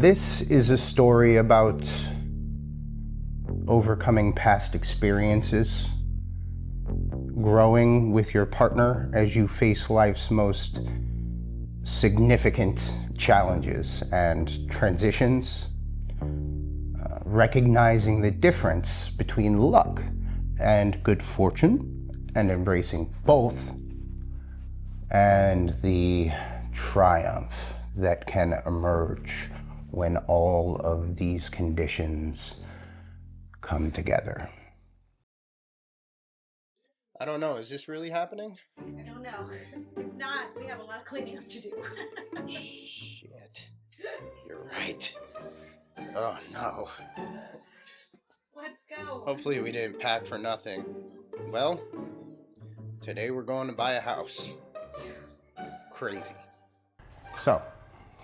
This is a story about overcoming past experiences, growing with your partner as you face life's most significant challenges and transitions, recognizing the difference between luck and good fortune and embracing both, and the triumph that can emerge when all of these conditions come together. I don't know, is this really happening? I don't know. If not, we have a lot of cleaning up to do. Shit. You're right. Oh no. Let's go. Hopefully we didn't pack for nothing. Well, today we're going to buy a house. Crazy. So,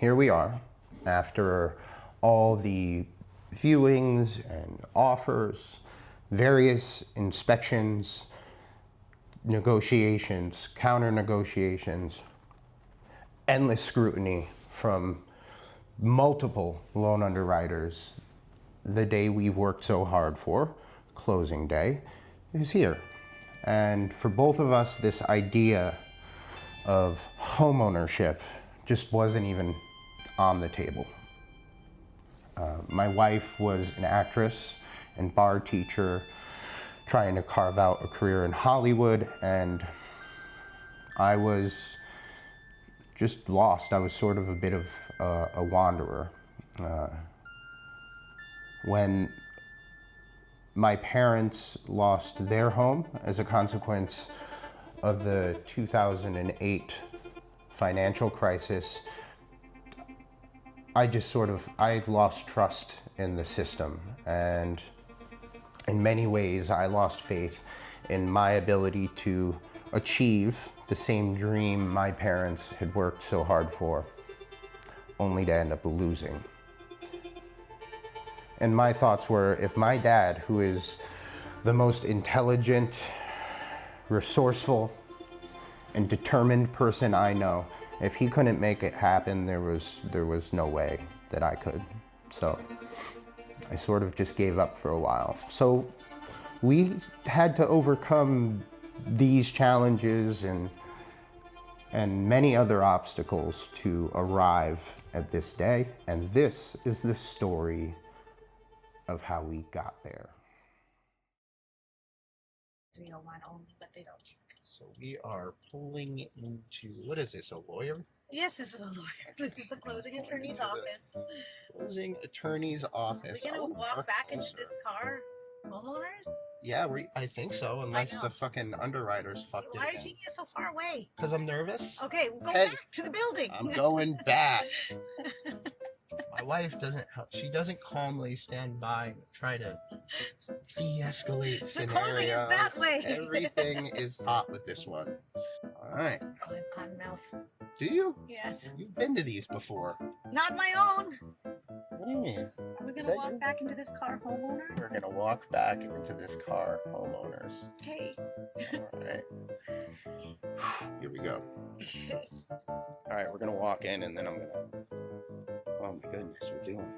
here we are, after all the viewings and offers, various inspections, negotiations, counter negotiations, endless scrutiny from multiple loan underwriters. The day we've worked so hard for, closing day, is here. And for both of us, this idea of homeownership just wasn't even on the table. My wife was an actress and bar teacher trying to carve out a career in Hollywood, and I was just lost. I was sort of a bit of a wanderer. When my parents lost their home as a consequence of the 2008 financial crisis, I lost trust in the system, and in many ways I lost faith in my ability to achieve the same dream my parents had worked so hard for, only to end up losing. And my thoughts were, if my dad, who is the most intelligent, resourceful, and determined person I know, if he couldn't make it happen, there was no way that I could. So I sort of just gave up for a while. So we had to overcome these challenges and many other obstacles to arrive at this day. And this is the story of how we got there. 301 only, but they don't check. So we are pulling into, what is this, a lawyer? Yes, this is a lawyer. This is the closing attorney's office. Closing attorney's office. Are we gonna walk back into this car, homeowners? Yeah, I think so, unless the fucking underwriters fucked it. Why are you taking us so far away? Because I'm nervous. Okay, we'll go back to the building. I'm going back. My wife doesn't calmly stand by and try to de-escalate scenarios. The closing is that way. Everything is hot with this one. All right. Oh, I have cotton mouth. Do you? Yes. You've been to these before. Not my own. What do you mean? Are we gonna walk back into this car, homeowners? We're gonna walk back into this car, homeowners. Okay. All right. Here we go. All right, we're gonna walk in, and then I'm gonna. Oh my goodness, we're doing it.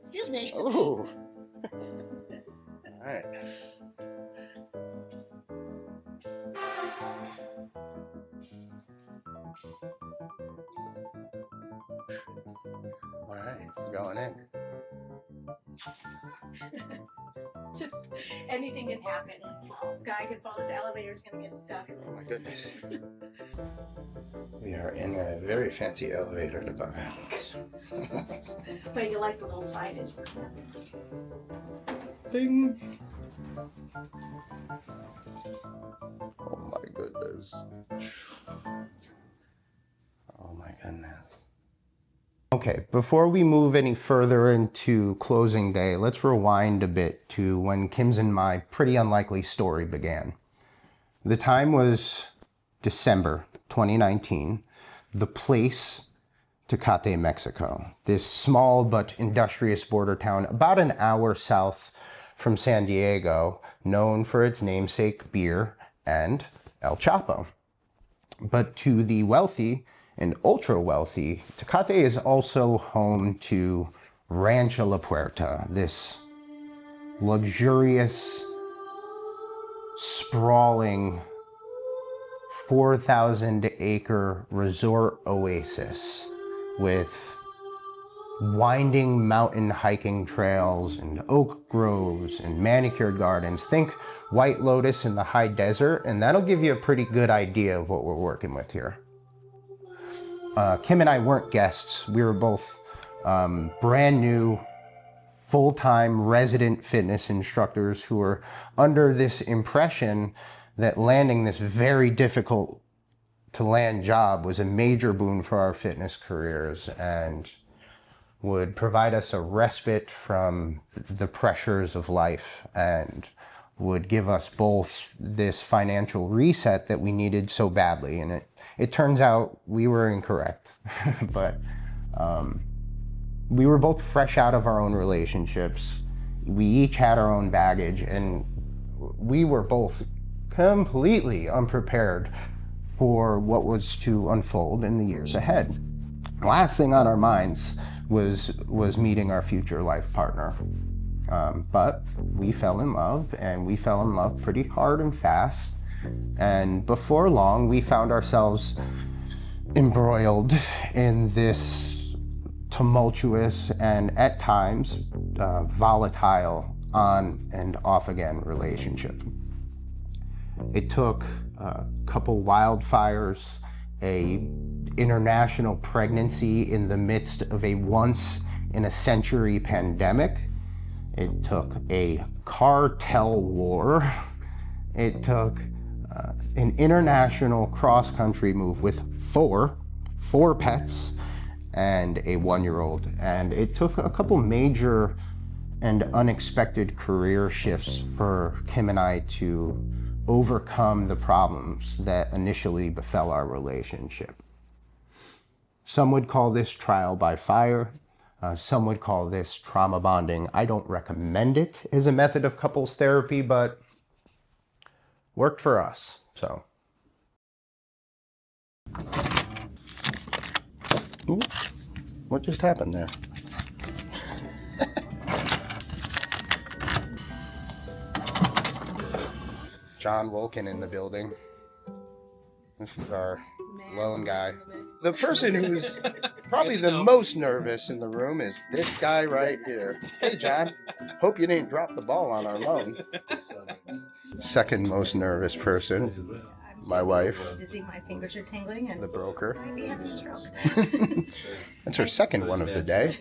Excuse me. Oh. All right. All right, we're going in. Just anything can happen. Sky can fall. This elevator's gonna get stuck. Oh my goodness. We are in a very fancy elevator to buy a house. But you like the little signage. Ding. Oh my goodness. Oh my goodness. Okay, before we move any further into closing day, let's rewind a bit to when Kim's and my pretty unlikely story began. The time was December 2019. The place, Tecate, Mexico. This small but industrious border town about an hour south from San Diego, known for its namesake beer and El Chapo. But to the wealthy, and ultra wealthy, Tecate is also home to Rancho La Puerta, this luxurious, sprawling 4,000-acre resort oasis with winding mountain hiking trails and oak groves and manicured gardens. Think White Lotus in the high desert, and that'll give you a pretty good idea of what we're working with here. Kim and I weren't guests. We were both brand new, full-time resident fitness instructors who were under this impression that landing this very difficult to land job was a major boon for our fitness careers and would provide us a respite from the pressures of life and would give us both this financial reset that we needed so badly. And it turns out we were incorrect, but we were both fresh out of our own relationships. We each had our own baggage, and we were both completely unprepared for what was to unfold in the years ahead. Last thing on our minds was meeting our future life partner. But we fell in love, and we fell in love pretty hard and fast. And before long, we found ourselves embroiled in this tumultuous and at times volatile on and off again relationship. It took a couple wildfires, a international pregnancy in the midst of a once-in-a-century pandemic. It took a cartel war. It took an international cross-country move with four pets and a 1-year-old. And it took a couple major and unexpected career shifts for Kim and I to overcome the problems that initially befell our relationship. Some would call this trial by fire. Some would call this trauma bonding. I don't recommend it as a method of couples therapy, but worked for us, so. Ooh, what just happened there? John Wolkin in the building. This is our lone guy. The person who's probably the most nervous in the room is this guy right here. Hey, John. Hope you didn't drop the ball on our loan. Second most nervous person, my wife. Dizzy, my fingers are tingling, and The broker. I might be having a stroke. That's her second one of the day.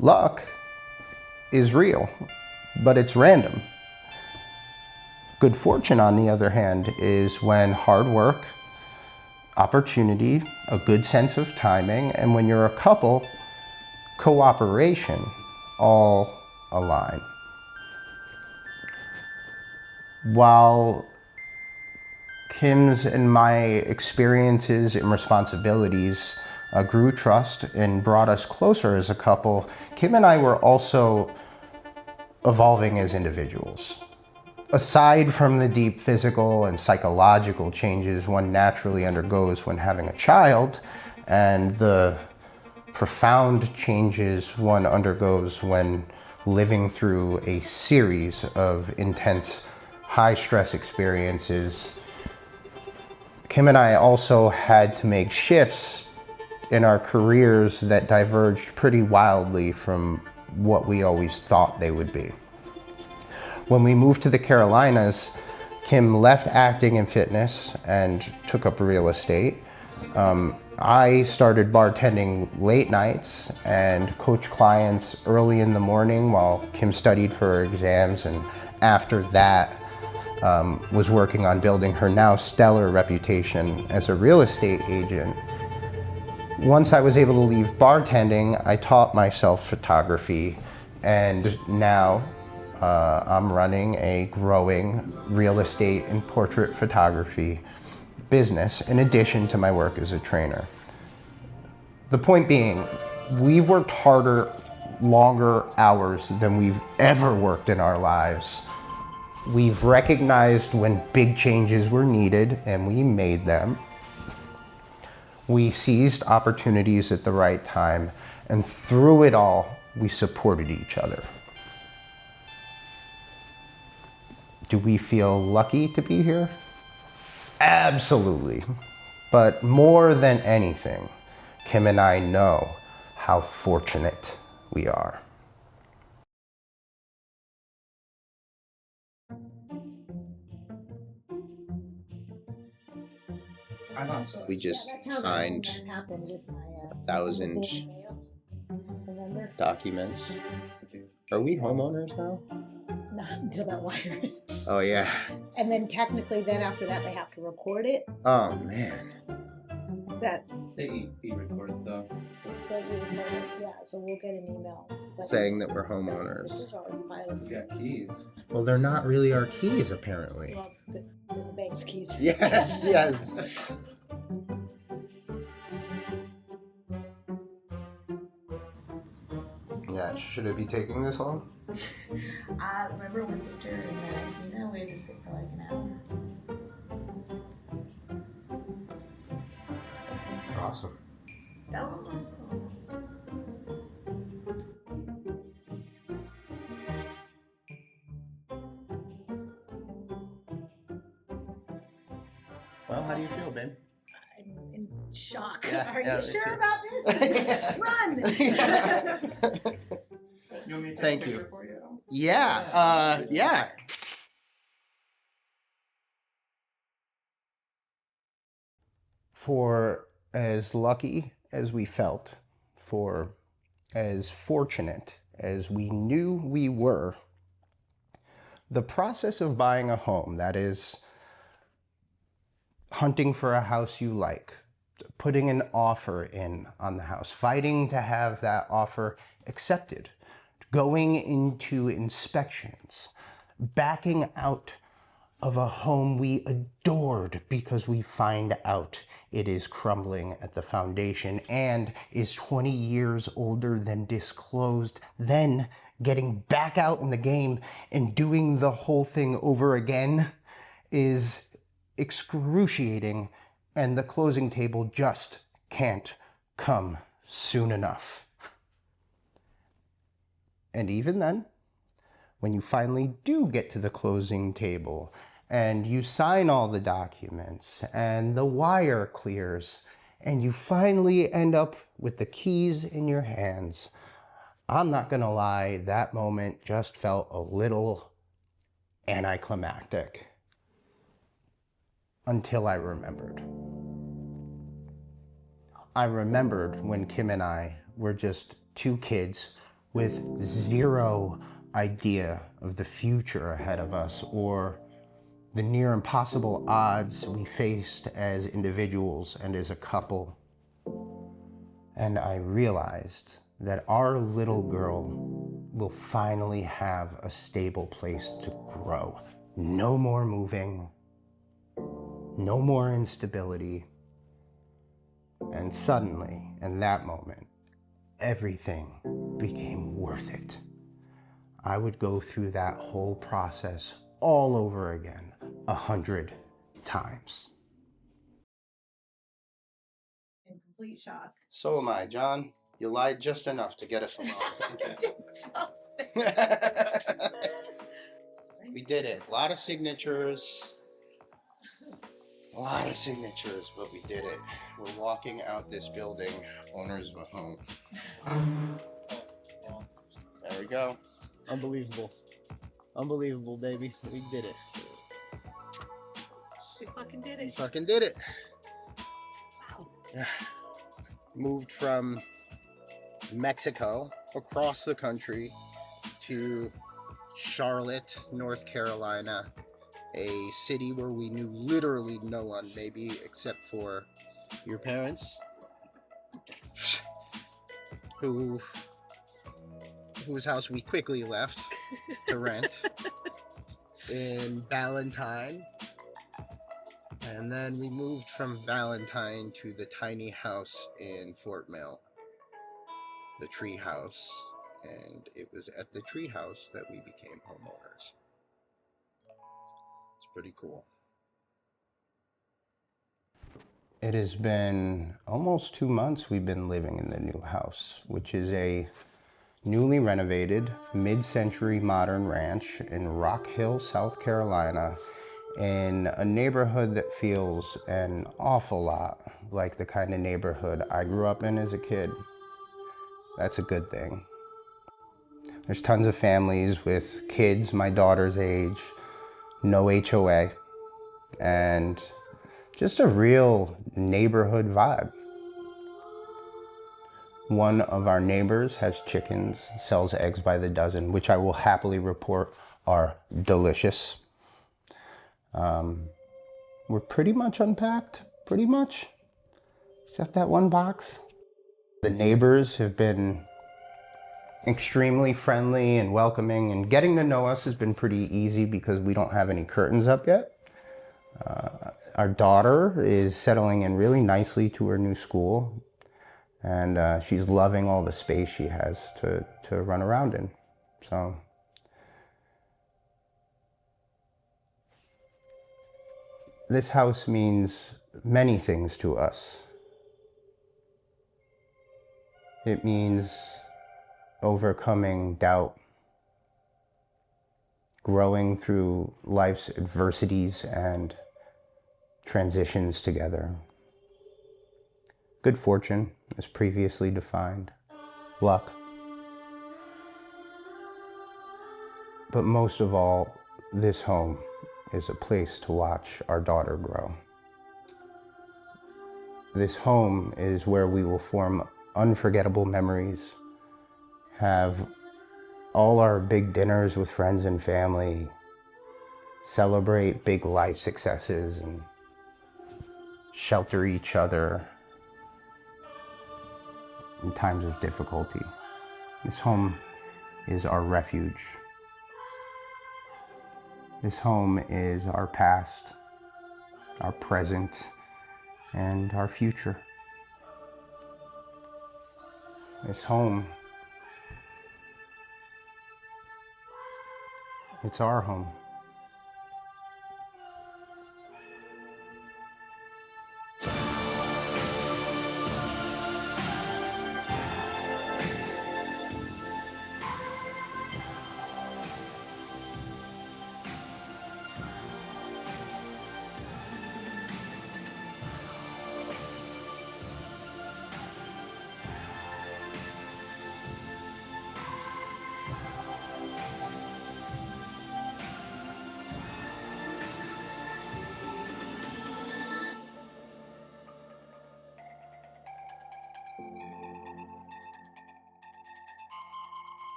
Luck is real, but it's random. Good fortune, on the other hand, is when hard work, opportunity, a good sense of timing, and when you're a couple, cooperation all align. While Kim's and my experiences and responsibilities grew trust and brought us closer as a couple, Kim and I were also evolving as individuals. Aside from the deep physical and psychological changes one naturally undergoes when having a child, and the profound changes one undergoes when living through a series of intense high-stress experiences, Kim and I also had to make shifts in our careers that diverged pretty wildly from what we always thought they would be. When we moved to the Carolinas, Kim left acting and fitness and took up real estate. I started bartending late nights and coached clients early in the morning while Kim studied for her exams, and after that was working on building her now stellar reputation as a real estate agent. Once I was able to leave bartending, I taught myself photography, and now I'm running a growing real estate and portrait photography business in addition to my work as a trainer. The point being, we've worked harder, longer hours than we've ever worked in our lives. We've recognized when big changes were needed, and we made them. We seized opportunities at the right time, and through it all, we supported each other. Do we feel lucky to be here? Absolutely. But more than anything, Kim and I know how fortunate we are. We just signed 1,000 documents. Are we homeowners now? Not until that wire is. Oh yeah. And then technically, then after that, they have to record it. Oh man. That They recorded though. you recorded. Yeah. So we'll get an email Saying that we're This homeowners. is our file. We got keys. Well, they're not really our keys, apparently. Well, the bank's keys. Yes, yes. Yeah, should it be taking this long? I remember when Victor and Gina, we had to sit for like an hour. Awesome. Well, how do you feel, babe? I'm in shock. Yeah, Are yeah, you me sure too. about this? Run! You want me to take Thank a picture you. for you? Yeah. For as lucky as we felt, for as fortunate as we knew we were, the process of buying a home, that is, hunting for a house you like, putting an offer in on the house, fighting to have that offer accepted, going into inspections, backing out of a home we adored because we find out it is crumbling at the foundation and is 20 years older than disclosed, then getting back out in the game and doing the whole thing over again is excruciating, and the closing table just can't come soon enough. And even then, when you finally do get to the closing table and you sign all the documents and the wire clears and you finally end up with the keys in your hands, I'm not gonna lie, that moment just felt a little anticlimactic until I remembered. I remembered when Kim and I were just two kids with zero idea of the future ahead of us or the near impossible odds we faced as individuals and as a couple. And I realized that our little girl will finally have a stable place to grow. No more moving, no more instability. And suddenly, in that moment, everything became worth it. I would go through that whole process all over again 100 times. In complete shock. So am I, John. You lied just enough to get us along. So sick. We did it. A lot of signatures. But we did it. We're walking out this building, owners of a home. There we go. Unbelievable. Unbelievable, baby. We did it. We fucking did We it. fucking did it. Wow. Yeah. Moved from Mexico across the country to Charlotte, North Carolina, a city where we knew literally no one, maybe except for your parents, whose house we quickly left to rent in Ballantyne. And then we moved from Ballantyne to the tiny house in Fort Mill, the tree house. And it was at the tree house that we became homeowners. It's pretty cool. It has been almost 2 months we've been living in the new house, which is a newly renovated mid-century modern ranch in Rock Hill, South Carolina, in a neighborhood that feels an awful lot like the kind of neighborhood I grew up in as a kid. That's a good thing. There's tons of families with kids my daughter's age, no HOA, and just a real neighborhood vibe. One of our neighbors has chickens, sells eggs by the dozen, which I will happily report are delicious. We're pretty much unpacked, pretty much, except that one box. The neighbors have been extremely friendly and welcoming, and getting to know us has been pretty easy because we don't have any curtains up yet. Our daughter is settling in really nicely to her new school, and she's loving all the space she has to run around in. So this house means many things to us. It means overcoming doubt, growing through life's adversities and transitions together. Good fortune, as previously defined, luck. But most of all, this home is a place to watch our daughter grow. This home is where we will form unforgettable memories, have all our big dinners with friends and family, celebrate big life successes, and shelter each other in times of difficulty. This home is our refuge. This home is our past, our present, and our future. This home, it's our home.